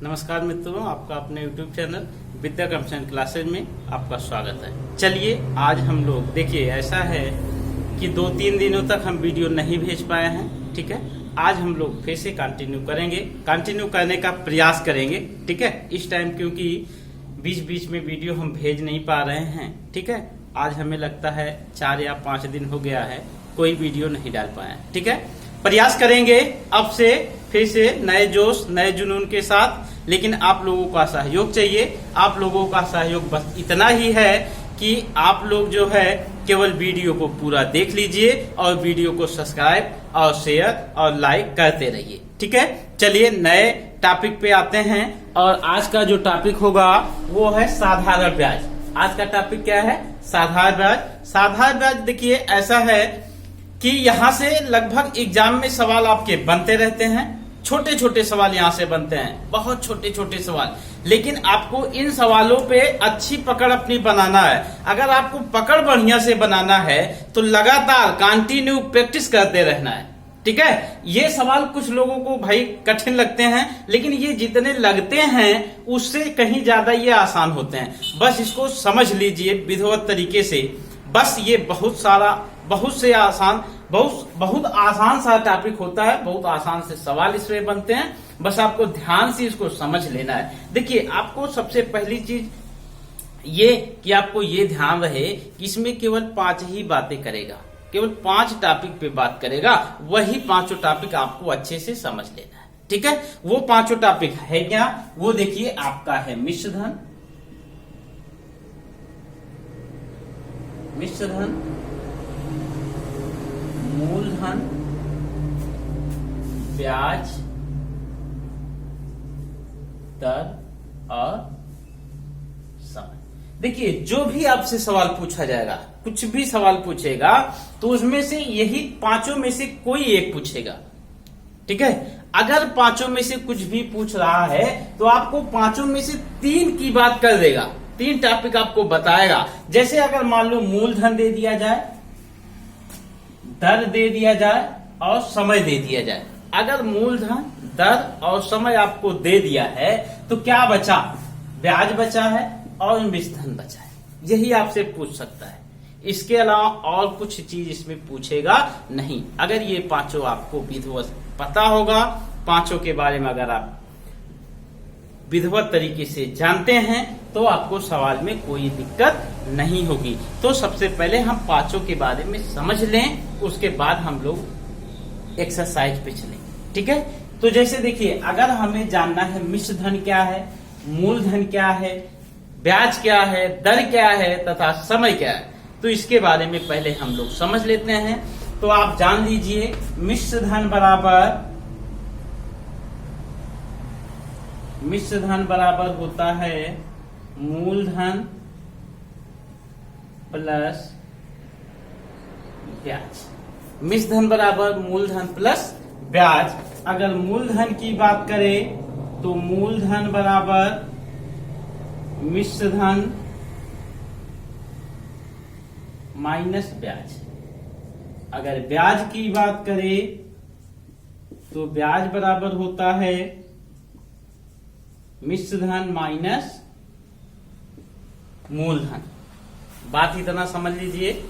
नमस्कार मित्रों, आपका अपने YouTube चैनल विद्या कंप्यूटर क्लासेज में आपका स्वागत है। चलिए आज हम लोग देखिए, ऐसा है कि 2-3 दिनों तक हम वीडियो नहीं भेज पाए हैं। ठीक है, आज हम लोग फिर से कंटिन्यू करने का प्रयास करेंगे। ठीक है, इस टाइम क्योंकि बीच बीच में वीडियो हम भेज नहीं पा रहे हैं। ठीक है, आज हमें लगता है 4 या 5 दिन हो गया है कोई वीडियो नहीं डाल पाए। ठीक है, प्रयास करेंगे अब से फिर से नए जोश नए जुनून के साथ, लेकिन आप लोगों का सहयोग चाहिए। आप लोगों का सहयोग बस इतना ही है कि आप लोग जो है केवल वीडियो को पूरा देख लीजिए और वीडियो को सब्सक्राइब और शेयर और लाइक करते रहिए। ठीक है, चलिए नए टॉपिक पे आते हैं और आज का जो टॉपिक होगा वो है साधारण ब्याज। आज का टॉपिक क्या है? साधारण ब्याज। साधारण ब्याज देखिए ऐसा है कि यहाँ से लगभग एग्जाम में सवाल आपके बनते रहते हैं। छोटे छोटे सवाल यहाँ से बनते हैं, बहुत छोटे छोटे सवाल, लेकिन आपको इन सवालों पे अच्छी पकड़ अपनी बनाना है। अगर आपको पकड़ बढ़िया से बनाना है तो लगातार कंटिन्यू प्रैक्टिस करते रहना है। ठीक है, ये सवाल कुछ लोगों को भाई कठिन लगते हैं, लेकिन ये जितने लगते हैं उससे कहीं ज्यादा ये आसान होते हैं। बस इसको समझ लीजिए विधिवत तरीके से। बस ये बहुत आसान सा टॉपिक होता है, बहुत आसान से सवाल इसमें बनते हैं। बस आपको ध्यान से इसको समझ लेना है। देखिए, आपको सबसे पहली चीज ये कि आपको ये ध्यान रहे कि इसमें केवल 5 ही बातें करेगा, केवल 5 टॉपिक पे बात करेगा। वही 5 टॉपिक आपको अच्छे से समझ लेना है। ठीक है, वो 5 टॉपिक है क्या? वो देखिए, आपका है मिश्र धन, मूलधन, ब्याज दर और समय। देखिए, जो भी आपसे सवाल पूछा जाएगा, कुछ भी सवाल पूछेगा तो उसमें से यही 5 में से कोई एक पूछेगा। ठीक है, अगर 5 में से कुछ भी पूछ रहा है तो आपको 5 में से 3 की बात कर देगा, 3 टॉपिक आपको बताएगा। जैसे अगर मान लो मूलधन दे दिया जाए, दर दे दिया जाए और समय दे दिया जाए। अगर मूलधन, दर और समय आपको दे दिया है तो क्या बचा? ब्याज बचा है और मिश्र धन बचा है। यही आपसे पूछ सकता है, इसके अलावा और कुछ चीज इसमें पूछेगा नहीं। अगर ये 5 आपको विधिवत पता होगा, 5 के बारे में अगर आप विधिवत तरीके से जानते हैं तो आपको सवाल में कोई दिक्कत नहीं होगी। तो सबसे पहले हम 5 के बारे में समझ लें, उसके बाद हम लोग एक्सरसाइज पे चलेंगे। ठीक है, तो जैसे देखिए, अगर हमें जानना है मिश्र धन क्या है, मूलधन क्या है, ब्याज क्या है, दर क्या है तथा समय क्या है, तो इसके बारे में पहले हम लोग समझ लेते हैं। तो आप जान लीजिए, मिश्र धन बराबर होता है मूलधन प्लस ब्याज। मिश्र धन बराबर मूलधन प्लस ब्याज। अगर मूलधन की बात करें तो मूलधन बराबर मिश्र धन माइनस ब्याज। अगर ब्याज की बात करें तो ब्याज बराबर होता है मिश्र धन माइनस मूलधन। बात इतना समझ लीजिए,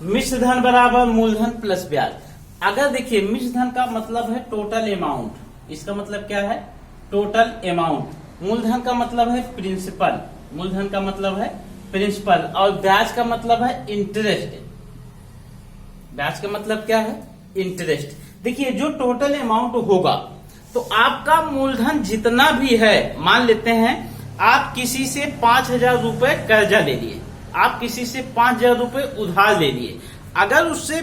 मिश्र धन बराबर मूलधन प्लस ब्याज। अगर देखिए, मिश्र धन का मतलब है टोटल अमाउंट। इसका मतलब क्या है? Total amount. मूलधन का मतलब है प्रिंसिपल, मूलधन का मतलब है प्रिंसिपल, और ब्याज का मतलब है इंटरेस्ट। ब्याज का मतलब क्या है? इंटरेस्ट। देखिए, जो टोटल अमाउंट होगा तो आपका मूलधन जितना भी है, मान लेते हैं आप किसी से 5,000 रुपए कर्जा ले लिए, आप किसी से 5,000 रुपए उधार ले लिए। अगर उससे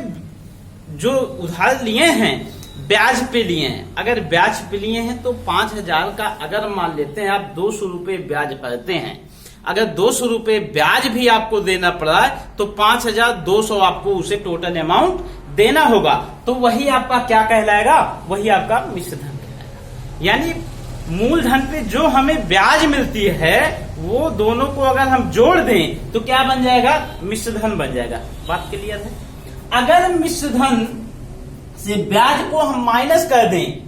जो उधार लिए हैं ब्याज पे लिए हैं, अगर ब्याज पे लिए हैं तो 5,000 का अगर मान लेते हैं आप 200 रुपए ब्याज भरते हैं, अगर 200 रुपए ब्याज भी आपको देना पड़ा है तो 5,200 आपको उसे टोटल अमाउंट देना होगा। तो वही आपका क्या कहलाएगा? वही आपका मिश्र धन कहलाएगा। यानी मूलधन पे जो हमें ब्याज मिलती है वो दोनों को अगर हम जोड़ दें तो क्या बन जाएगा? मिश्र धन बन जाएगा। बात क्लियर है? अगर मिश्र धन से ब्याज को हम माइनस कर दें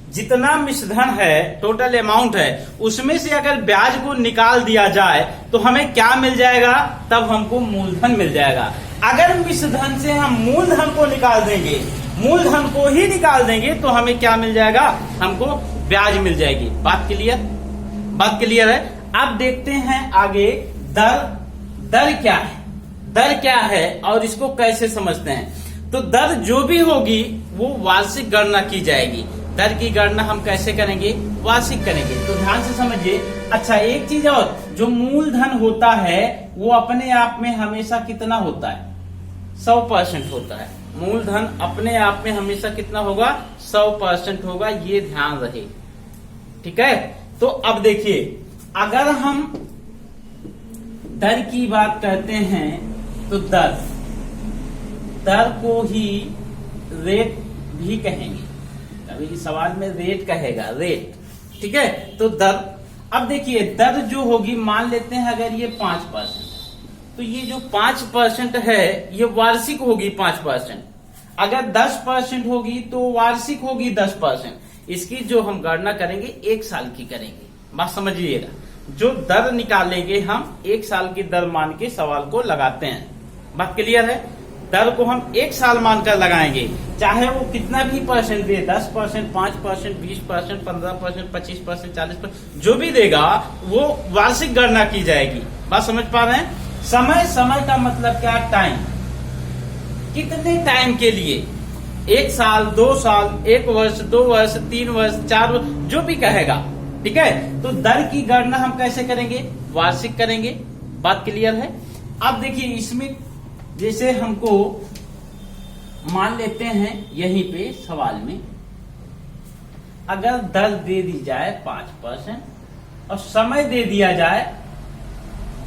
जितना मिश्रधन है, टोटल अमाउंट है, उसमें से अगर ब्याज को निकाल दिया जाए तो हमें क्या मिल जाएगा? तब हमको मूलधन मिल जाएगा। अगर मिश्रधन से हम मूलधन को निकाल देंगे, मूलधन को ही निकाल देंगे तो हमें क्या मिल जाएगा? हमको ब्याज मिल जाएगी। बात क्लियर? बात क्लियर है। अब देखते हैं आगे दर क्या है, दर क्या है और इसको कैसे समझते हैं। तो दर जो भी होगी वो वार्षिक गणना की जाएगी। दर की गणना हम कैसे करेंगे? वार्षिक करेंगे। तो ध्यान से समझिए। अच्छा, एक चीज और, जो मूलधन होता है वो अपने आप में हमेशा कितना होता है? 100% होता है। मूलधन अपने आप में हमेशा कितना होगा? 100% होगा, ये ध्यान रहे। ठीक है। तो अब देखिए, अगर हम दर की बात करते हैं तो दर को ही रेट भी कहेंगे। कभी सवाल में रेट कहेगा, रेट। ठीक है। तो दर, अब देखिए दर जो होगी, मान लेते हैं अगर ये 5%, तो ये जो 5% है ये वार्षिक होगी 5%। अगर 10% होगी तो वार्षिक होगी 10%। इसकी जो हम गणना करेंगे 1 साल की करेंगे। बात समझिएगा। जो दर निकालेंगे हम 1 साल की दर मान के सवाल को लगाते हैं। बात क्लियर है। दर को हम 1 साल मानकर लगाएंगे, चाहे वो कितना भी परसेंट दे, 10%, 5%, 20%, 15%, 25%, 40%, जो भी देगा वो वार्षिक गणना की जाएगी। बात समझ पा रहे हैं? समय का मतलब क्या? टाइम। कितने टाइम के लिए? 1 साल, 2 साल, 1 वर्ष, 2 वर्ष, 3 वर्ष, 4 वर्ष, जो भी कहेगा। ठीक है। तो दर की गणना हम कैसे करेंगे? वार्षिक करेंगे। बात क्लियर है। अब देखिए, इसमें जैसे हमको मान लेते हैं यहीं पे सवाल में, अगर दर दे दी जाए 5% और समय दे दिया जाए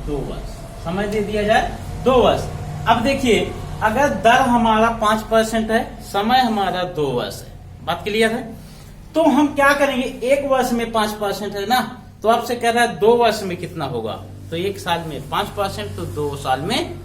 2 वर्ष, समय दे दिया जाए 2 वर्ष। अब देखिए, अगर दर हमारा 5% है, समय हमारा 2 वर्ष है। बात क्लियर है। तो हम क्या करेंगे? 1 वर्ष में 5% है ना, तो आपसे कह रहा है 2 वर्ष में कितना होगा? तो 1 साल में 5%, तो 2 साल में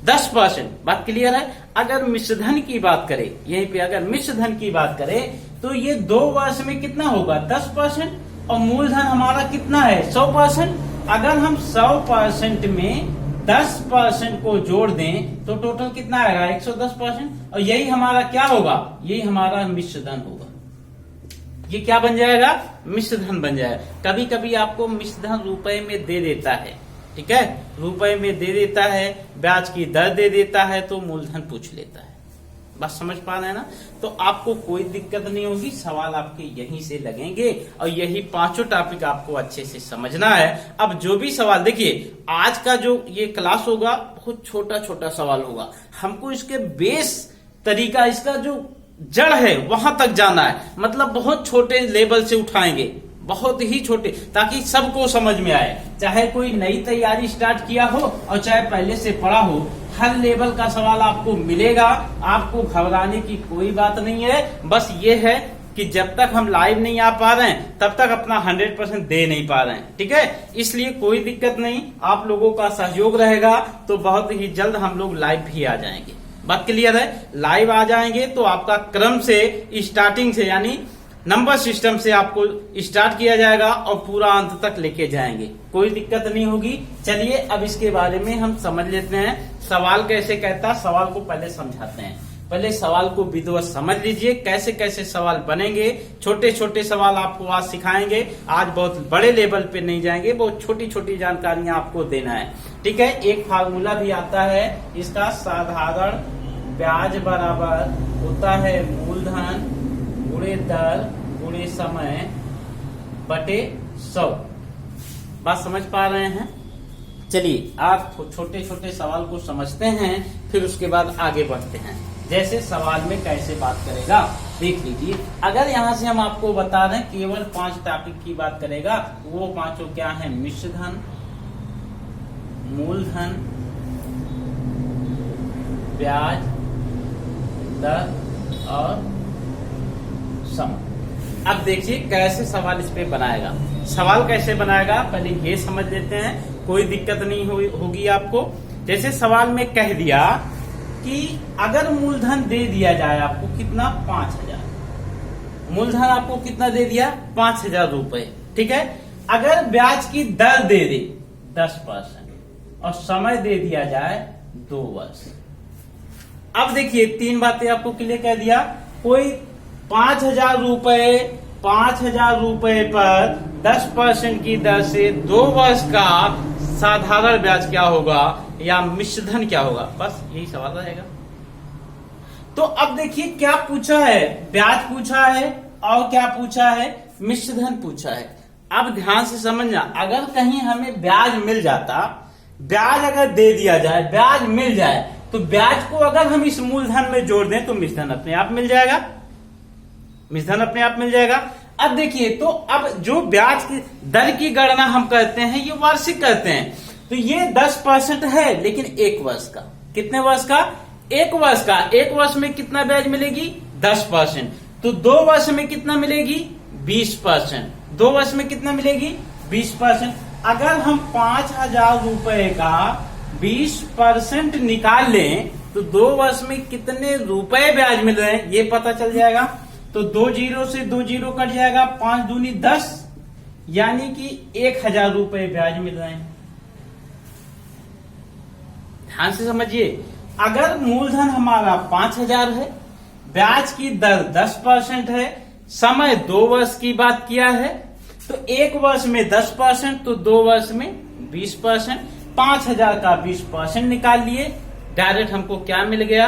10%। बात क्लियर है। अगर मिश्रधन की बात करें, यहीं पे अगर मिश्रधन की बात करें तो ये 2 वर्ष में कितना होगा? 10%। और मूलधन हमारा कितना है? 100%। अगर हम 100% में 10% को जोड़ दें तो टोटल कितना आएगा? 110%। और यही हमारा क्या होगा? यही हमारा मिश्रधन होगा। ये क्या बन जाएगा? मिश्रधन बन जाएगा। कभी कभी आपको मिश्रधन रुपए में दे देता है। ठीक है, रुपए में दे देता है, ब्याज की दर दे देता है, तो मूलधन पूछ लेता है। बस समझ पा रहे हैं ना? तो आपको कोई दिक्कत नहीं होगी, सवाल आपके यहीं से लगेंगे और यही 5 टॉपिक आपको अच्छे से समझना है। अब जो भी सवाल, देखिए आज का जो ये क्लास होगा बहुत छोटा छोटा सवाल होगा। हमको इसके बेस तरीका, इसका जो जड़ है वहां तक जाना है। मतलब बहुत छोटे लेवल से उठाएंगे, बहुत ही छोटे, ताकि सबको समझ में आए। चाहे कोई नई तैयारी स्टार्ट किया हो और चाहे पहले से पढ़ा हो, हर लेवल का सवाल आपको मिलेगा। आपको घबराने की कोई बात नहीं है। बस ये है कि जब तक हम लाइव नहीं आ पा रहे हैं तब तक अपना 100% दे नहीं पा रहे हैं। ठीक है, इसलिए कोई दिक्कत नहीं, आप लोगों का सहयोग रहेगा तो बहुत ही जल्द हम लोग लाइव भी आ जाएंगे। बात क्लियर है। लाइव आ जाएंगे तो आपका क्रम से, स्टार्टिंग से, यानी नंबर सिस्टम से आपको स्टार्ट किया जाएगा और पूरा अंत तक लेके जाएंगे। कोई दिक्कत नहीं होगी। चलिए अब इसके बारे में हम समझ लेते हैं। सवाल कैसे कहता, सवाल को पहले समझाते हैं। पहले सवाल को विधिवत समझ लीजिए, कैसे कैसे सवाल बनेंगे। छोटे छोटे सवाल आपको आज सिखाएंगे। आज बहुत बड़े लेवल पे नहीं जाएंगे, बहुत छोटी छोटी जानकारियां आपको देना है। ठीक है। एक फार्मूला भी आता है इसका, साधारण ब्याज बराबर होता है मूलधन गुणे दर गुणे समय बटे 100। बात समझ पा रहे हैं? चलिए आप छोटे छोटे सवाल को समझते हैं, फिर उसके बाद आगे बढ़ते हैं। जैसे सवाल में कैसे बात करेगा देख लीजिए। अगर यहाँ से हम आपको बता दें केवल 5 टॉपिक की बात करेगा, वो 5 क्या है? मिश्रधन, मूलधन, ब्याज दर और समय। अब देखिए कैसे सवाल इस पे बनाएगा। सवाल कैसे बनाएगा पहले ये समझ लेते हैं, कोई दिक्कत नहीं होगी आपको। जैसे सवाल में कह दिया कि अगर मूलधन दे दिया जाए आपको कितना? 5000। मूलधन आपको कितना दे दिया, 5,000 रुपए, ठीक है। अगर ब्याज की दर दे दे 10% और समय दे दिया जाए 2 वर्ष। अब देखिए 3 बातें आपको क्लियर कर दिया। कोई 5,000 रुपए पर 10% की दर से 2 वर्ष का साधारण ब्याज क्या होगा या मिश्रधन क्या होगा, बस यही सवाल रहेगा। तो अब देखिए क्या पूछा है, ब्याज पूछा है और क्या पूछा है, मिश्रधन पूछा है। अब ध्यान से समझना, अगर कहीं हमें ब्याज मिल जाता, ब्याज अगर दे दिया जाए, ब्याज मिल जाए, तो ब्याज को अगर हम इस मूलधन में जोड़ दें तो मिश्रधन अपने आप मिल जाएगा, मिश्रधन अपने आप मिल जाएगा। अब देखिए, तो अब जो ब्याज की दर की गणना हम करते हैं ये वार्षिक करते हैं, तो ये 10% है, लेकिन 1 वर्ष का, कितने वर्ष का, 1 वर्ष का। 1 वर्ष में कितना ब्याज मिलेगी, 10%। तो 2 वर्ष में कितना मिलेगी, 20%। 2 वर्ष में कितना मिलेगी, 20%। अगर हम 5,000 रुपए का 20% निकाल लें तो 2 वर्ष में कितने रुपए ब्याज मिल रहे हैं ये पता चल जाएगा। तो 2 जीरो से 2 जीरो कट जाएगा, 5 दूनी 10, यानी कि 1,000 रुपए ब्याज मिल रहे हैं। ध्यान से समझिए, अगर मूलधन हमारा 5,000 है, ब्याज की दर 10% है, समय 2 वर्ष की बात किया है, तो 1 वर्ष में 10%, तो 2 वर्ष में 20%। 5,000 का 20% निकाल लिए, डायरेक्ट हमको क्या मिल गया,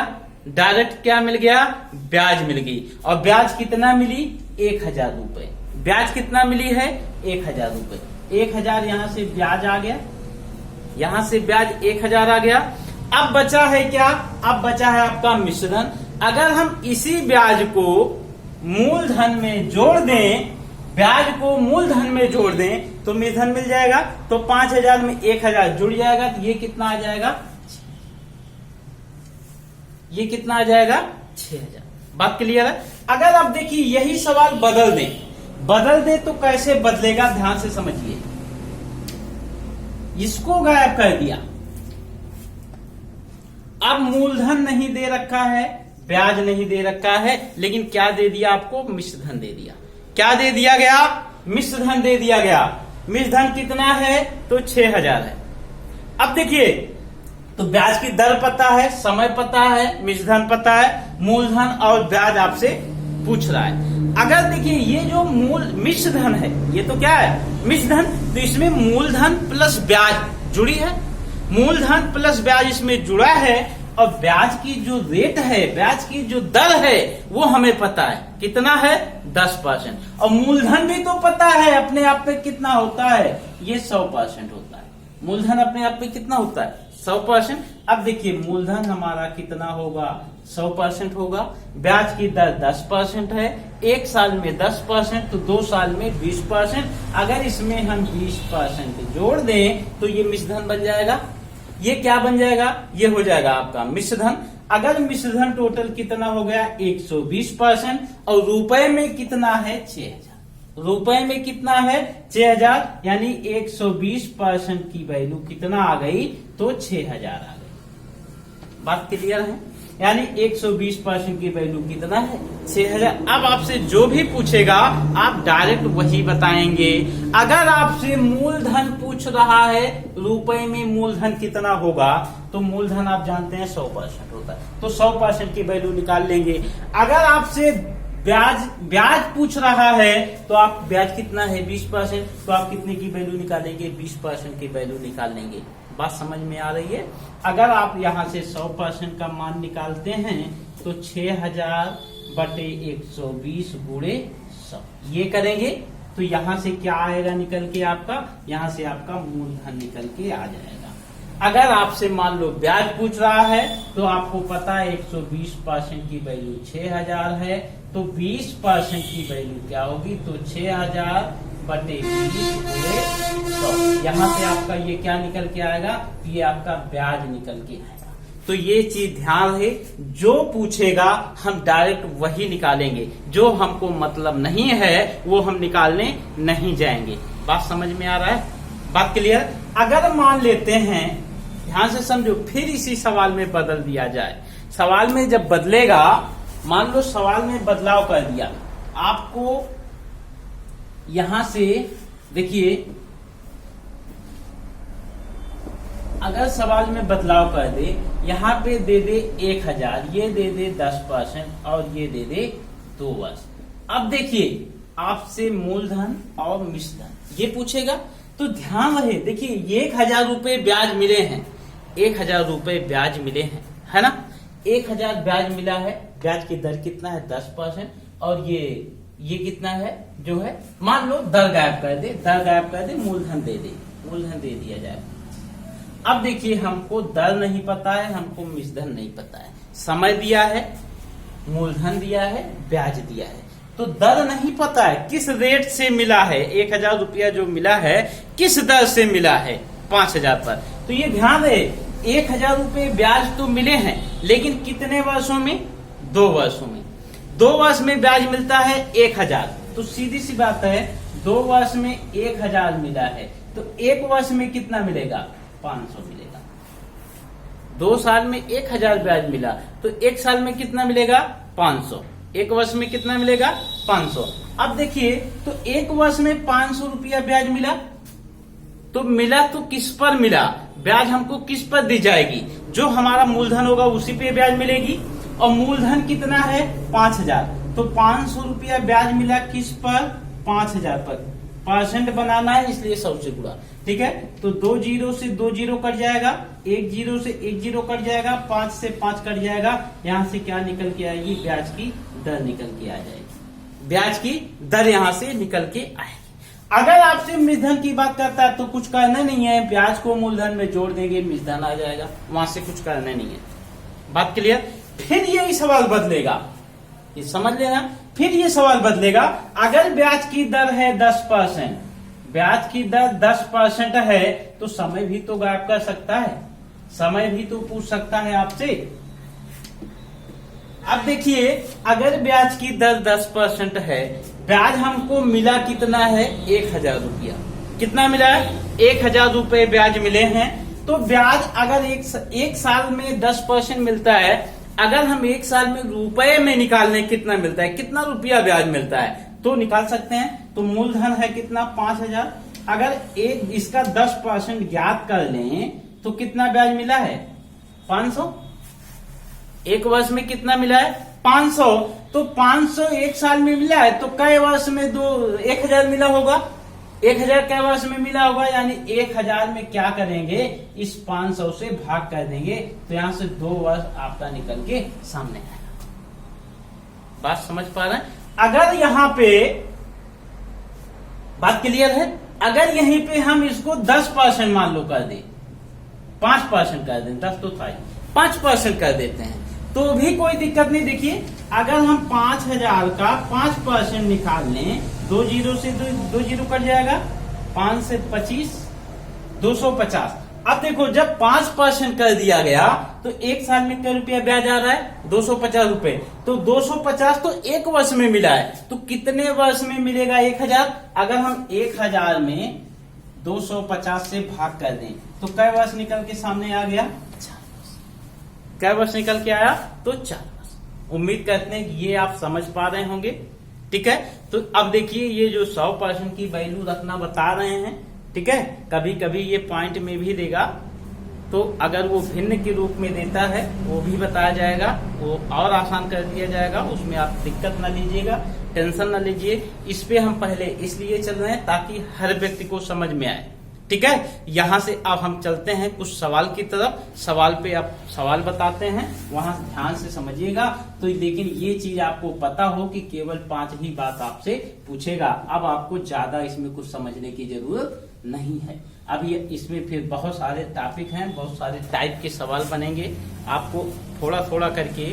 डायरेक्ट क्या मिल गया, ब्याज मिल गई। और ब्याज कितना मिली, 1,000 रुपए। ब्याज कितना मिली है, 1,000 रुपए। 1,000 यहां से ब्याज आ गया, यहां से ब्याज 1,000 आ गया। अब बचा है क्या, अब बचा है आपका मिश्रधन। अगर हम इसी ब्याज को मूलधन में जोड़ दें, ब्याज को मूलधन में जोड़ दें तो मिश्रधन मिल जाएगा। तो 5,000 में 1,000 जुड़ जाएगा, तो ये कितना आ जाएगा, ये कितना आ जाएगा, 6,000। बात क्लियर है। अगर आप देखिए यही सवाल बदल दें तो कैसे बदलेगा, ध्यान से समझिए। इसको गायब कर दिया, अब मूलधन नहीं दे रखा है, ब्याज नहीं दे रखा है, लेकिन क्या दे दिया आपको, मिश्रधन दे दिया। क्या दे दिया गया, मिश्रधन दे दिया गया। मिश्रधन कितना है, तो 6,000 है। अब देखिए, तो ब्याज की दर पता है, समय पता है, मिश्रधन पता है, मूलधन और ब्याज आपसे पूछ रहा है। अगर देखिए ये जो मिश्रधन है, ये तो क्या है, मिश्रधन, तो इसमें मूलधन प्लस ब्याज जुड़ी है, मूलधन प्लस ब्याज इसमें जुड़ा है, और ब्याज की जो रेट है, ब्याज की जो दर है वो हमें पता है, कितना है, 10%। और मूलधन भी तो पता है अपने आप में कितना होता है, ये 100% होता है। मूलधन अपने आप में कितना होता है, 100%। अब देखिए मूलधन हमारा कितना होगा, 100% होगा। ब्याज की दर 10% है, 1 साल में 10%, तो 2 साल में 20%। अगर इसमें हम 20% जोड़ दें तो ये मिश्रधन बन जाएगा। ये क्या बन जाएगा, ये हो जाएगा आपका मिश्रधन। अगर मिश्रधन टोटल कितना हो गया, 120%, और रुपए में कितना है, 6,000। रुपए में कितना है, 6,000, यानी 120% की वैल्यू कितना आ गई, तो 6,000 आ गई। बात क्लियर है, यानी 120% की वैल्यू कितना है, 6,000। अब आपसे जो भी पूछेगा आप डायरेक्ट वही बताएंगे। अगर आपसे मूलधन पूछ रहा है, रुपए में मूलधन कितना होगा, तो मूलधन आप जानते हैं 100% होता है, तो 100% की वैल्यू निकाल लेंगे। अगर आपसे ब्याज पूछ रहा है, तो आप ब्याज कितना है, 20%, तो आप कितने की वैल्यू निकालेंगे, 20% की वैल्यू निकाल लेंगे। बात समझ में आ रही है। अगर आप यहां से 100% का मान निकालते हैं तो 6,000 बटे 120 गुणे 100 ये करेंगे, तो यहां से क्या आएगा निकल के आपका, यहां से आपका मूलधन निकल के आ जाएगा। अगर आपसे मान लो ब्याज पूछ रहा है, तो आपको पता है 120% की वैल्यू 6,000 है, तो 20% की वैल्यू क्या होगी, तो 6,000 बटे 20 गुणे 100। यहाँ से आपका ये क्या निकल के आएगा, ये आपका ब्याज निकल के आएगा। तो ये चीज ध्यान है, जो पूछेगा हम डायरेक्ट वही निकालेंगे, जो हमको मतलब नहीं है वो हम निकालने नहीं जाएंगे। बात समझ में आ रहा है, बात क्लियर। अगर मान लेते हैं, ध्यान से समझो, फिर इसी सवाल में बदल दिया जाए। सवाल में जब बदलेगा, मान लो सवाल में बदलाव कर दिया, आपको यहां से देखिए, अगर सवाल में बदलाव कर दे, यहाँ पे दे दे 1000, ये दे दे 10% और ये दे दे 2 वर्ष। अब देखिए आपसे मूलधन और मिश्रधन ये पूछेगा, तो ध्यान रहे, देखिए 1000 रुपए ब्याज मिले हैं, 1000 रुपए ब्याज मिले हैं, है ना। 1000 ब्याज मिला है, ब्याज की दर कितना है 10%, और ये कितना है जो है, मान लो दर गायब कर दे, दर गायब कर दे, मूलधन दे दे, मूलधन दे दिया जाए। अब देखिए हमको दर नहीं पता है, हमको मिश्रधन नहीं पता है, समय दिया है, मूलधन दिया है, ब्याज दिया है, तो दर नहीं पता है, किस रेट से मिला है, 1000 रुपया जो मिला है किस दर से मिला है 5000 पर। तो ये ध्यान रहे, 1000 रुपये ब्याज तो मिले हैं, लेकिन कितने वर्षों में, 2 वर्षों में। 2 वर्ष में ब्याज मिलता है 1000, तो सीधी सी बात है 2 वर्ष में 1000 मिला है, तो 1 वर्ष में कितना मिलेगा, 500 मिलेगा। 2 साल में 1000 ब्याज मिला, तो 1 साल में कितना मिलेगा, 500। 1 वर्ष में कितना मिलेगा, 500। अब देखिए, तो 1 वर्ष में 500 रुपया ब्याज मिला, तो मिला तो किस पर मिला, ब्याज हमको किस पर दी जाएगी, जो हमारा मूलधन होगा उसी पे ब्याज मिलेगी, और मूलधन कितना है 5000, तो 500 रुपया ब्याज मिला किस पर, 5000 पर। परसेंट बनाना है इसलिए 100 से गुणा, ठीक है। तो 2 जीरो से 2 जीरो कट जाएगा, 1 जीरो से 1 जीरो कट जाएगा, 5 से 5 कट जाएगा, यहाँ से क्या निकल के आएगी, ब्याज की दर निकल के आ जाएगी, ब्याज की दर यहाँ से निकल के आएगी। अगर आपसे मिश्रधन की बात करता है तो कुछ करना नहीं है, ब्याज को मूलधन में जोड़ देंगे, मिश्रधन आ जाएगा, वहां से कुछ करना नहीं है। बात क्लियर। फिर यही सवाल बदलेगा, ये समझ लेना, फिर ये सवाल बदलेगा, अगर ब्याज की दर है 10%, ब्याज की दर 10% है, तो समय भी तो गायब कर सकता है, समय भी तो पूछ सकता है आपसे। अब देखिए, अगर ब्याज की दर 10% है, ब्याज हमको मिला कितना है, 1000 रुपया, कितना मिला है, 1000 रुपए ब्याज मिले हैं। तो ब्याज अगर एक साल में 10% मिलता है, अगर हम 1 साल में रुपए में निकाल लें कितना मिलता है, कितना रुपया ब्याज मिलता है, तो निकाल सकते हैं। तो मूलधन है कितना, 5000, अगर इसका 10% ज्ञात कर लें तो कितना ब्याज मिला है, 500। 1 वर्ष में कितना मिला है, 500, तो 500 1 साल में मिला है, तो कई वर्ष में 1000 मिला होगा, 1000 कई वर्ष में मिला होगा, यानी 1000 में क्या करेंगे, इस 500 से भाग कर देंगे, तो यहां से 2 वर्ष आपका निकल के सामने आएगा। बात समझ पा रहे हैं। अगर यहाँ पे बात क्लियर है, अगर यहीं पे हम इसको 10% मान लो कर दें, 5% कर दें, 10 तो था ही, 5% कर देते हैं, तो भी कोई दिक्कत नहीं। देखिए, अगर हम 5000 का 5% निकाल लें, 2 जीरो से 2 जीरो कट जाएगा, 5 से 25, 250। अब देखो, जब 5% कर दिया गया तो 1 साल में क्या रुपया ब्याज आ रहा है, 250 रुपए, तो 250 तो 1 वर्ष में मिला है, तो कितने वर्ष में मिलेगा 1000। अगर हम 1000 में 250 से भाग कर दें तो कै वर्ष निकल के सामने आ गया, 4 वर्ष। कै वर्ष निकल के आया, तो 4 वर्ष। उम्मीद करते हैं कि ये आप समझ पा रहे होंगे, ठीक है। तो अब देखिए, ये जो 100% की वैल्यू रखना बता रहे हैं, ठीक है, कभी कभी ये पॉइंट में भी देगा, तो अगर वो भिन्न के रूप में देता है वो भी बताया जाएगा, वो और आसान कर दिया जाएगा, उसमें आप दिक्कत ना लीजिएगा, टेंशन ना लीजिए। इस पे हम पहले इसलिए चल रहे हैं ताकि हर व्यक्ति को समझ में आए, ठीक है। यहाँ से अब हम चलते हैं कुछ सवाल की तरफ, सवाल पे आप सवाल बताते हैं, वहां ध्यान से समझिएगा। तो लेकिन ये चीज आपको पता हो कि केवल 5 ही बात आपसे पूछेगा, अब आपको ज्यादा इसमें कुछ समझने की जरूरत नहीं है। अब ये इसमें फिर बहुत सारे टॉपिक हैं, बहुत सारे टाइप के सवाल बनेंगे, आपको थोड़ा थोड़ा करके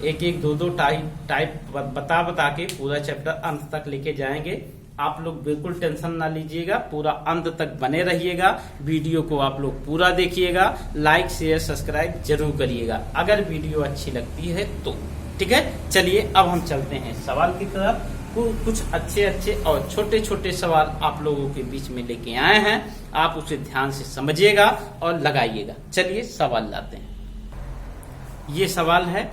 1-1, 2-2 टाइप बता के पूरा चैप्टर अंत तक लेके जाएंगे। आप लोग बिल्कुल टेंशन ना लीजिएगा, पूरा अंत तक बने रहिएगा, वीडियो को आप लोग पूरा देखिएगा, लाइक शेयर सब्सक्राइब जरूर करिएगा अगर वीडियो अच्छी लगती है तो, ठीक है। चलिए अब हम चलते हैं सवाल की तरफ। कुछ अच्छे और छोटे छोटे सवाल आप लोगों के बीच में लेके आए हैं, आप उसे ध्यान से समझिएगा और लगाइएगा। चलिए सवाल लाते हैं। ये सवाल है,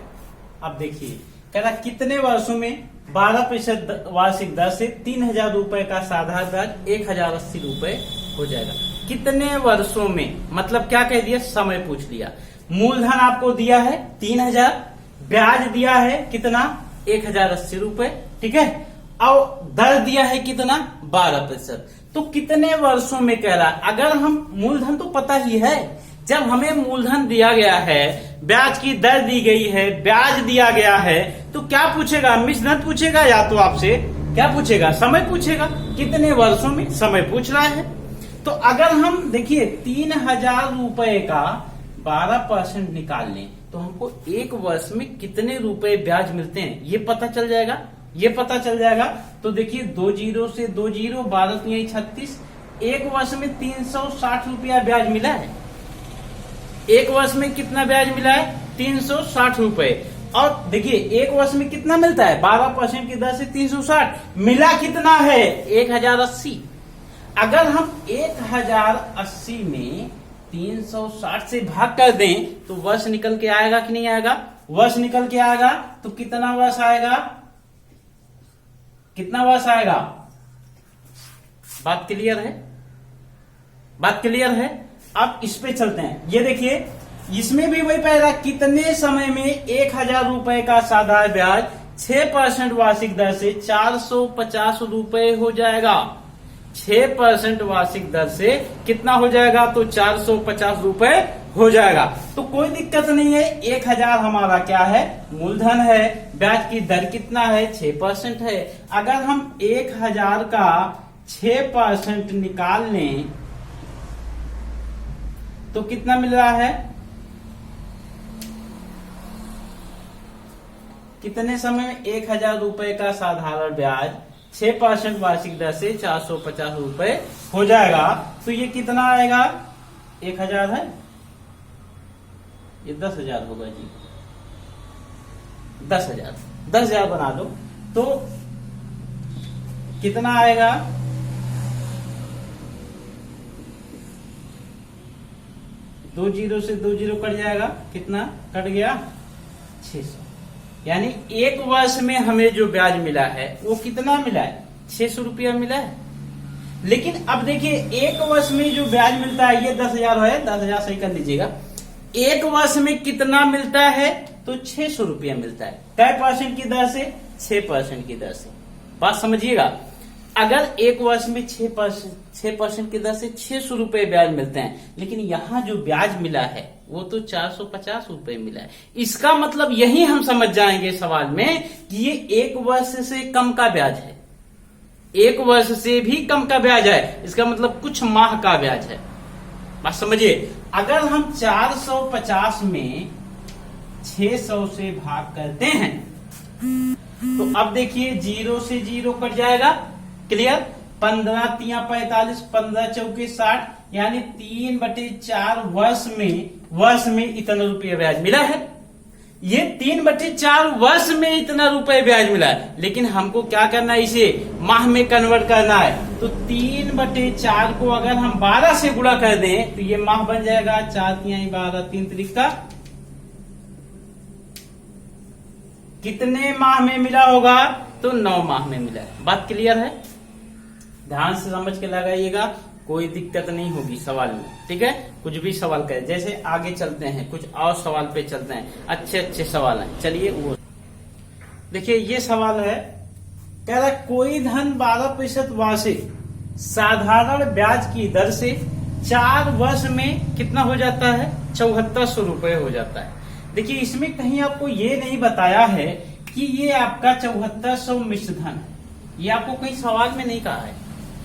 अब देखिए, कह रहा कितने वर्षों में 12% वार्षिक दर से 3,000 रुपए का साधारण ब्याज 1,080 रुपए हो जाएगा। कितने वर्षों में, मतलब क्या कह दिया, समय पूछ लिया। मूलधन आपको दिया है 3,000, ब्याज दिया है कितना, 1,080 रुपए, ठीक है, और दर दिया है कितना, 12%। तो कितने वर्षों में कह रहा है। अगर हम, मूलधन तो पता ही है, जब हमें मूलधन दिया गया है, ब्याज की दर दी गई है, ब्याज दिया गया है, तो क्या पूछेगा, मिश्रण पूछेगा या तो आपसे क्या पूछेगा, समय पूछेगा। कितने वर्षों में, समय पूछ रहा है। तो अगर हम देखिए 3,000 रुपए का 12% निकाल लें तो हमको एक वर्ष में कितने रुपए ब्याज मिलते हैं ये पता चल जाएगा, ये पता चल जाएगा। तो देखिए 2 जीरो से 2 जीरो, 12 36, एक वर्ष में 360 रुपया ब्याज मिला है। एक वर्ष में कितना ब्याज मिला है, 360 रुपए। और देखिए एक वर्ष में कितना मिलता है, 12% की दर से 360, मिला कितना है, 1,080। अगर हम 1,080 में 360 से भाग कर दें तो वर्ष निकल के आएगा कि नहीं आएगा, वर्ष निकल के आएगा। तो कितना वर्ष आएगा, कितना वर्ष आएगा, बात क्लियर है, बात क्लियर है। अब इस पे चलते हैं, ये देखिए इसमें भी वही पहला, कितने समय में 1,000 रुपए का साधारण ब्याज 6% वार्षिक दर से 450 रुपए हो जाएगा। 6% वार्षिक दर से कितना हो जाएगा, तो 450 रुपए हो जाएगा। तो कोई दिक्कत नहीं है, 1,000 हमारा क्या है, मूलधन है, ब्याज की दर कितना है, 6% है। अगर हम 1,000 का 6% निकाल लें तो कितना मिल रहा है, कितने समय में 1,000 रुपए का साधारण ब्याज 6% वार्षिक दर से 450 रुपए हो जाएगा। तो ये कितना आएगा, 1,000 है, ये 10,000 होगा जी, 10,000 बना दो तो कितना आएगा, 2 जीरो से 2 जीरो कट जाएगा, कितना कट गया, 600। यानी एक वर्ष में हमें जो ब्याज मिला है वो कितना मिला है, 600 रुपया मिला है। लेकिन अब देखिए एक वर्ष में जो ब्याज मिलता है, ये 10,000 है, 10,000 सही कर लीजिएगा। एक वर्ष में कितना मिलता है, तो 600 रुपया मिलता है। कै % की दर से, 6% की दर से। बात समझिएगा, अगर एक वर्ष में 6% की दर से 600 रुपए ब्याज मिलते हैं, लेकिन यहाँ जो ब्याज मिला है वो तो 450 रुपए मिला है। इसका मतलब यही हम समझ जाएंगे सवाल में कि ये एक वर्ष से कम का ब्याज है, एक वर्ष से भी कम का ब्याज है। इसका मतलब कुछ माह का ब्याज है। बात समझिए, अगर हम 450 में 600 से भाग करते हैं तो अब देखिए 0 से 0 कट जाएगा, क्लियर। 15 तिया 45, 15 चौके 60, यानी 3/4 वर्ष में इतना रुपया ब्याज मिला है। ये 3/4 वर्ष में इतना रुपए ब्याज मिला है, लेकिन हमको क्या करना है, इसे माह में कन्वर्ट करना है। तो 3/4 को अगर हम 12 से गुणा कर दें तो ये माह बन जाएगा, 4 तिया 12, 3 त्रिका, कितने माह में मिला होगा, तो 9 माह में मिला है। बात क्लियर है, ध्यान से समझ के लगाइएगा, कोई दिक्कत नहीं होगी सवाल में, ठीक है। कुछ भी सवाल करें, जैसे आगे चलते हैं, कुछ और सवाल पे चलते हैं, अच्छे अच्छे सवाल हैं। चलिए वो देखिए, ये सवाल है, कह रहा कोई धन 12% वार्षिक साधारण ब्याज की दर से 4 वर्ष में कितना हो जाता है, 7400 रुपए हो जाता है। देखिए इसमें कहीं आपको ये नहीं बताया है कि ये आपका 7400 मिश्र धन है, ये आपको कहीं सवाल में नहीं कहा है,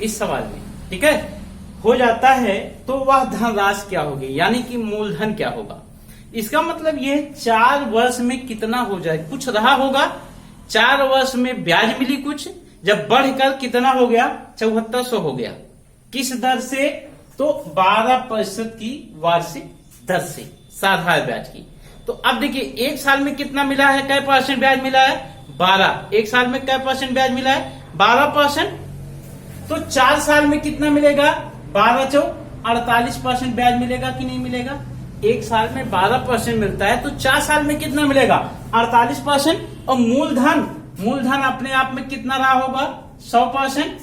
इस सवाल में, ठीक है। हो जाता है तो वह धनराशि क्या होगी, यानी कि मूलधन क्या होगा। इसका मतलब ये 4 वर्ष में कितना हो जाए, कुछ रहा होगा, 4 वर्ष में ब्याज मिली कुछ, जब बढ़कर कितना हो गया, 7400 हो गया। किस दर से, तो 12% की वार्षिक दर से साधारण ब्याज की। तो अब देखिए एक साल में कितना मिला है, कै % ब्याज मिला है, 12। एक साल में कै % ब्याज मिला है, 12%। तो 4 साल में कितना मिलेगा, 12 चौक 48% ब्याज मिलेगा कि नहीं मिलेगा। एक साल में 12% मिलता है तो 4 साल में कितना मिलेगा, 48%। और मूलधन अपने आप में कितना रहा होगा? 100%।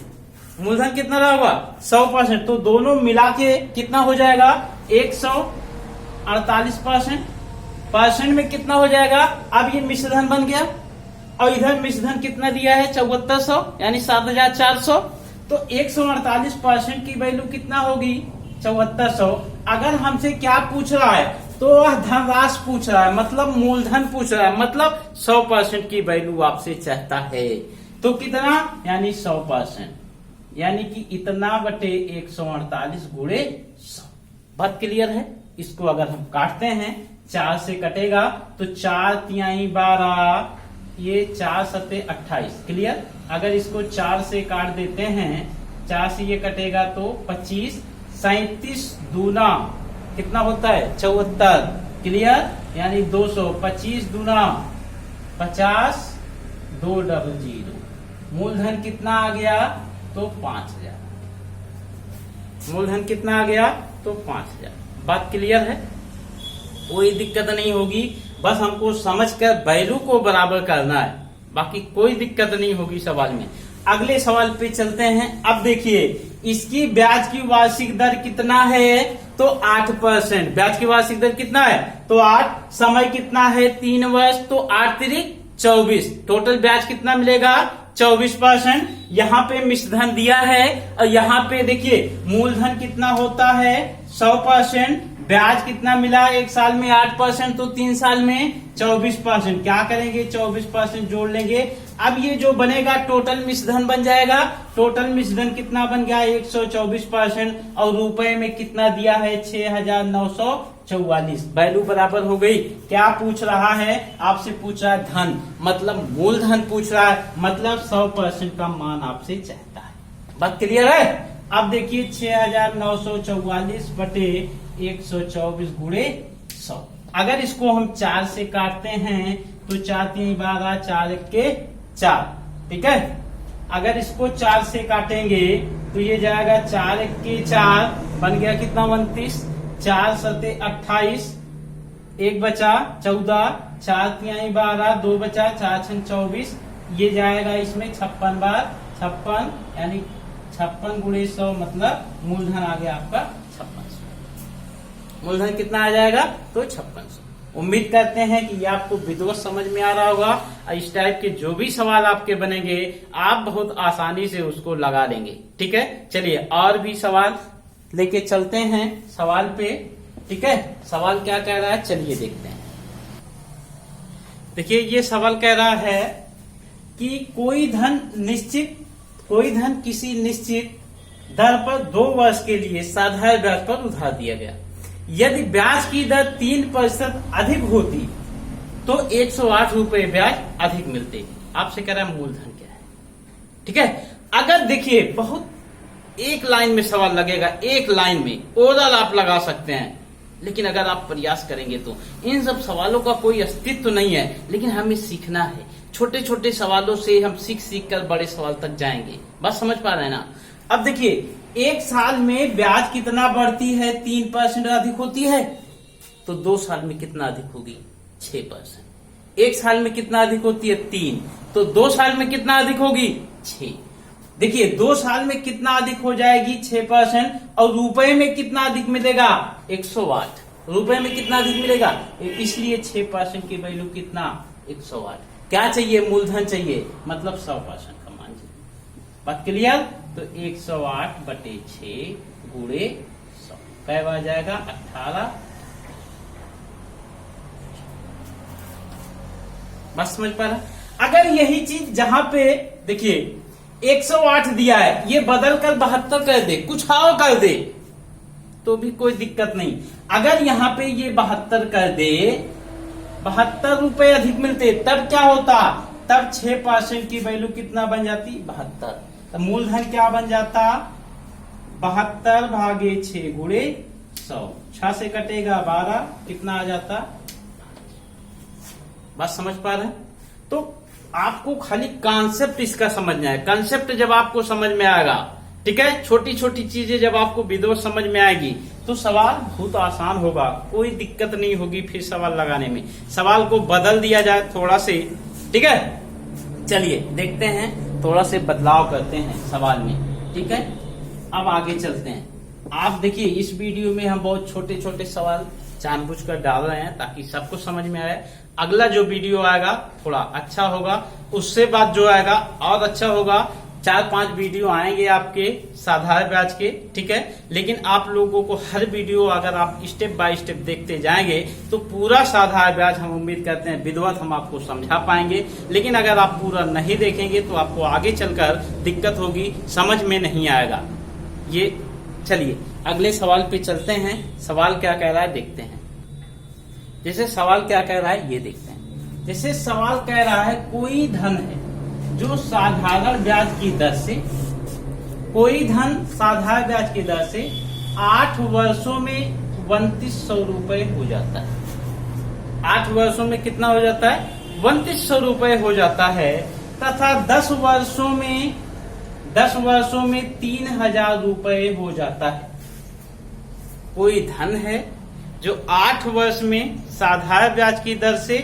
मूलधन कितना रहा होगा? 100%। तो दोनों मिला के कितना हो जाएगा? 148%। परसेंट में कितना हो जाएगा? अब ये मिश्रधन बन गया और इधर मिश्रधन कितना दिया है? 7400 यानी 7400। तो 148% की वैल्यू कितना होगी? 7400। अगर हमसे क्या पूछ रहा है तो वह धनराशि पूछ रहा है, मतलब मूलधन पूछ रहा है, मतलब 100% की वैल्यू आपसे चाहता है। तो कितना? यानी 100%, यानी कि इतना बटे 148 गुणे 100। बात क्लियर है? इसको अगर हम काटते हैं, 4 से कटेगा तो 4 तिहाई 12, ये 4 सते 28। क्लियर? अगर इसको 4 से काट देते हैं, 4 से ये कटेगा तो 25, 37 दूना कितना होता है? 74। क्लियर? यानी 200, 25 दूना 50, 200। मूलधन कितना आ गया? तो 5000। मूलधन कितना आ गया? तो 5000। बात क्लियर है? कोई दिक्कत नहीं होगी, बस हमको समझकर वैल्यू को बराबर करना है, बाकी कोई दिक्कत नहीं होगी सवाल में। अगले सवाल पे चलते हैं। अब देखिए, इसकी ब्याज की वार्षिक दर कितना है? तो 8%। ब्याज की वार्षिक दर कितना है? तो 8। समय कितना है? 3 वर्ष। तो 8 तिरिक 24। टोटल ब्याज कितना मिलेगा? 24%। यहाँ पे मिश्रधन दिया है और यहाँ पे देखिए मूलधन कितना होता है? 100%। ब्याज कितना मिला? 1 साल में 8%, तो 3 साल में 24%। क्या करेंगे? 24% जोड़ लेंगे। अब ये जो बनेगा टोटल मिश्रधन बन जाएगा। टोटल मिश्रधन कितना बन गया? 124%। और रुपए में कितना दिया है? 6944। वैल्यू बराबर हो गई। क्या पूछ रहा है? आपसे पूछ रहा है धन, मतलब मूलधन पूछ रहा है, मतलब 100% का मान आपसे चाहता है। बात क्लियर है? अब देखिए 6944 बटे 124 गुणे 100। अगर इसको हम 4 से काटते हैं तो 4 3 12, 4 1 के 4। ठीक है? अगर इसको 4 से काटेंगे तो ये जाएगा 4 1 के 4, बन गया कितना? 29। 4 सते 28, 1 बचा 14, 4 तिहाई 12, 2 बचा, 4 छन 24। ये जाएगा इसमें 56 बार 56, यानी 56 गुणे 100, मतलब मूलधन आ गया आपका 5600। मूलधन कितना आ जाएगा? तो 5600। उम्मीद करते हैं कि ये आपको विधिवत समझ में आ रहा होगा। इस टाइप के जो भी सवाल आपके बनेंगे आप बहुत आसानी से उसको लगा देंगे। ठीक है? चलिए और भी सवाल लेके चलते हैं सवाल पे। ठीक है? सवाल क्या कह रहा है, चलिए देखते हैं। देखिए ये सवाल कह रहा है कि कोई धन किसी निश्चित दर पर 2 वर्ष के लिए साधारण ब्याज पर उधार दिया गया। यदि ब्याज की दर 3% अधिक होती तो 108 रुपए ब्याज अधिक मिलते। आपसे कह रहा है मूलधन क्या है। ठीक है? अगर देखिए बहुत एक लाइन में सवाल लगेगा, एक लाइन में ओरल आप लगा सकते हैं, लेकिन अगर आप प्रयास करेंगे तो इन सब सवालों का कोई अस्तित्व नहीं है, लेकिन हमें सीखना है। छोटे छोटे सवालों से हम सीख कर बड़े सवाल तक जाएंगे। बस समझ पा रहे हैं ना? अब देखिए 1 साल में ब्याज कितना बढ़ती है? 3% अधिक होती है। तो 2 साल में कितना अधिक होगी? 6%। 1 साल में कितना अधिक होती है? 3। तो 2 साल में कितना अधिक होगी? 6। देखिए 2 साल में कितना अधिक हो जाएगी? 6%। और रुपए में कितना अधिक मिलेगा? 108। रुपए में कितना अधिक मिलेगा? इसलिए 6% की वैल्यू कितना? 108। क्या चाहिए? मूलधन चाहिए, मतलब 100% का मान चाहिए। बात क्लियर? तो 108 बटे 6 गुणे 100 कै बार जाएगा? 18। बस समझ पा रहा? अगर यही चीज जहां पे देखिए 108 दिया है, ये बदल कर 72 कर दे, कुछ और कर दे, तो भी कोई दिक्कत नहीं। अगर यहाँ पे ये 72 कर दे, 72 रुपए अधिक मिलते, तब क्या होता? तब 6% की वैल्यू कितना बन जाती? 72। तो मूलधन क्या बन जाता? 72 भागे 6 गुणे 100। 6 से कटेगा 12, कितना आ जाता? बात समझ पा रहे हैं? तो आपको खाली कॉन्सेप्ट इसका समझना है। कॉन्सेप्ट जब आपको समझ में आएगा, ठीक है, छोटी छोटी चीजें जब आपको विधिवत समझ में आएगी तो सवाल बहुत आसान होगा, कोई दिक्कत नहीं होगी फिर सवाल लगाने में। सवाल को बदल दिया जाए थोड़ा से, ठीक है, चलिए देखते हैं, थोड़ा से बदलाव करते हैं सवाल में, ठीक है। अब आगे चलते हैं। आप देखिए इस वीडियो में हम बहुत छोटे छोटे सवाल जानबूझकर डाल रहे हैं ताकि सबको समझ में आए। अगला जो वीडियो आएगा थोड़ा अच्छा होगा, उससे बाद जो आएगा और अच्छा होगा। 4-5 वीडियो आएंगे आपके साधारण ब्याज के, ठीक है। लेकिन आप लोगों को हर वीडियो अगर आप स्टेप बाय स्टेप देखते जाएंगे तो पूरा साधारण ब्याज हम उम्मीद करते हैं विधिवत हम आपको समझा पाएंगे। लेकिन अगर आप पूरा नहीं देखेंगे तो आपको आगे चलकर दिक्कत होगी, समझ में नहीं आएगा ये। चलिए अगले सवाल पे चलते हैं। सवाल क्या कह रहा है देखते हैं। जैसे सवाल क्या कह रहा है ये देखते हैं। जैसे सवाल कह रहा है कोई धन है जो साधारण ब्याज की दर से, कोई धन साधारण ब्याज की दर से 8 वर्षों में 3200 रुपए हो जाता है। 8 वर्षों में कितना हो जाता है? 3200 रुपए हो जाता है। तथा 10 वर्षों में 3000 रुपए हो जाता है। कोई धन है जो 8 वर्ष में साधारण ब्याज की दर से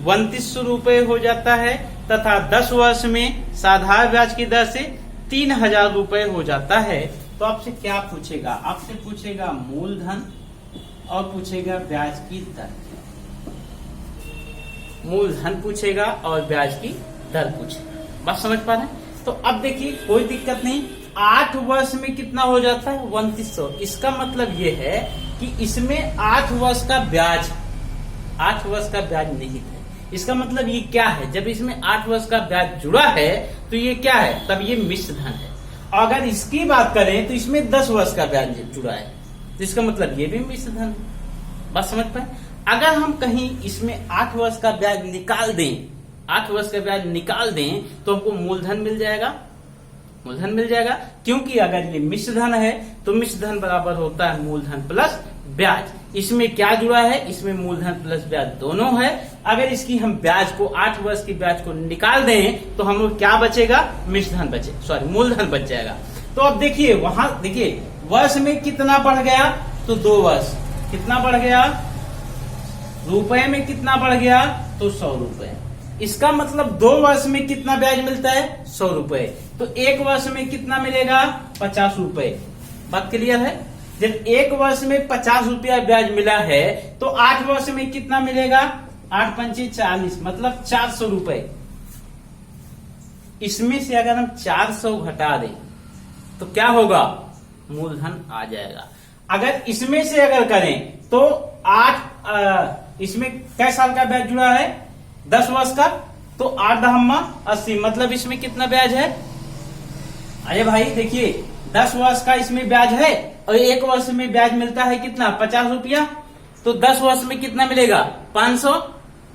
3200 रुपए हो जाता है तथा 10 वर्ष में साधारण ब्याज की दर से 3000 रुपए हो जाता है। तो आपसे क्या पूछेगा? आपसे पूछेगा मूलधन और पूछेगा ब्याज की दर। मूलधन पूछेगा और ब्याज की दर पूछेगा। बात समझ पा रहे हैं? तो अब देखिए कोई दिक्कत नहीं। 8 वर्ष में कितना हो जाता है? 3200। इसका मतलब ये है कि इसमें 8 वर्ष का ब्याज, 8 वर्ष का ब्याज निहित है। इसका मतलब ये क्या है? जब इसमें 8 वर्ष का ब्याज जुड़ा है तो ये क्या है? तब ये मिश्र धन है। अगर इसकी बात करें तो इसमें 10 वर्ष का ब्याज जुड़ा है, तो इसका मतलब ये भी मिश्र धन है। बात समझ पाए? अगर हम कहीं इसमें 8 वर्ष का ब्याज निकाल दें, 8 वर्ष का ब्याज निकाल दें तो हमको मूलधन मिल जाएगा। मूलधन मिल जाएगा क्योंकि अगर ये मिश्र धन है तो मिश्र धन बराबर होता है मूलधन प्लस ब्याज। इसमें क्या जुड़ा है? इसमें मूलधन प्लस ब्याज दोनों है। अगर इसकी हम ब्याज को 8 वर्ष की ब्याज को निकाल दें तो हम क्या बचेगा? मिश्र धन बचे, सॉरी मूलधन बच जाएगा। तो अब देखिए वहां देखिए वर्ष में कितना बढ़ गया? तो 2 वर्ष। कितना बढ़ गया? रुपए में कितना बढ़ गया? तो 100 रुपए। इसका मतलब 2 वर्ष में कितना ब्याज मिलता है? 100 रुपए। तो 1 वर्ष में कितना मिलेगा? 50 रुपए। बात क्लियर है? जब 1 वर्ष में 50 रुपया ब्याज मिला है तो 8 वर्ष में कितना मिलेगा? 8 पंचे 40, मतलब 400 रुपए। इसमें से अगर हम 400 घटा दें तो क्या होगा? मूलधन आ जाएगा। अगर इसमें से अगर करें तो इसमें कै साल का ब्याज जुड़ा है? 10 वर्ष का। तो 8 दहम्मा 80, मतलब इसमें कितना ब्याज है? अरे भाई देखिए 10 वर्ष का इसमें ब्याज है और 1 वर्ष में ब्याज मिलता है कितना? 50 रुपया। तो 10 वर्ष में कितना मिलेगा? 500।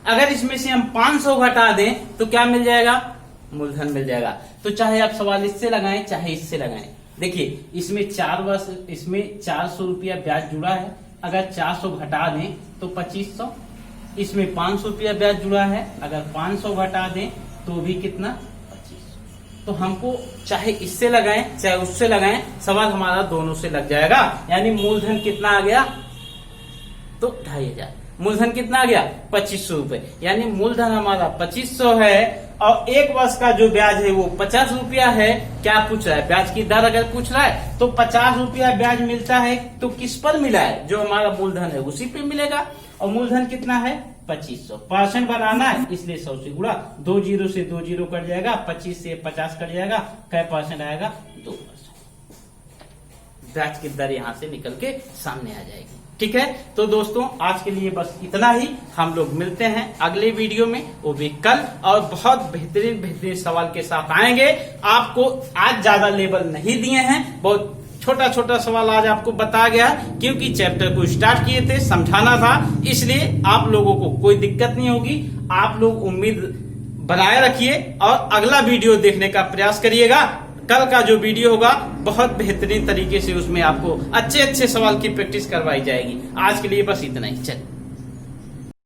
अगर इसमें से हम 500 घटा दें तो क्या मिल जाएगा? मूलधन मिल जाएगा। तो चाहे आप सवाल इससे लगाएं चाहे इससे लगाएं, देखिए इसमें 4 वर्ष, इसमें 400 रुपया ब्याज जुड़ा है। अगर 400 घटा दें तो 2500। इसमें 500 रुपया ब्याज जुड़ा है, अगर 500 घटा दें तो भी कितना? 2500। तो हमको चाहे इससे लगाएं चाहे उससे लगाएं, सवाल हमारा दोनों से लग जाएगा। यानी मूलधन कितना आ गया? तो 2500। मूलधन कितना आ गया? 2500 रुपए। यानी मूलधन हमारा 2500 है और 1 वर्ष का जो ब्याज है वो 50 रुपया है। क्या पूछ रहा है? ब्याज की दर अगर पूछ रहा है तो 50 रुपया ब्याज मिलता है तो किस पर मिला है? जो हमारा मूलधन है उसी पे मिलेगा। और मूलधन कितना है? 2500। परसेंट बनाना है इसलिए 100 से गुणा, 2 जीरो से 2 जीरो कट जाएगा, 25 से 50 कट जाएगा, कै परसेंट आएगा? 2%। ब्याज की दर यहां से निकल के सामने आ जाएगी। ठीक है, तो दोस्तों आज के लिए बस इतना ही। हम लोग मिलते हैं अगले वीडियो में, वो भी कल, और बहुत बेहतरीन सवाल के साथ आएंगे। आपको आज ज्यादा लेवल नहीं दिए हैं, बहुत छोटा छोटा सवाल आज आपको बताया गया, क्योंकि चैप्टर को स्टार्ट किए थे, समझाना था, इसलिए आप लोगों को कोई दिक्कत नहीं होगी। आप लोग उम्मीद बनाए रखिए और अगला वीडियो देखने का प्रयास करिएगा। कल का जो वीडियो होगा बहुत बेहतरीन तरीके से उसमें आपको अच्छे अच्छे सवाल की प्रैक्टिस करवाई जाएगी। आज के लिए बस इतना ही। चलिए।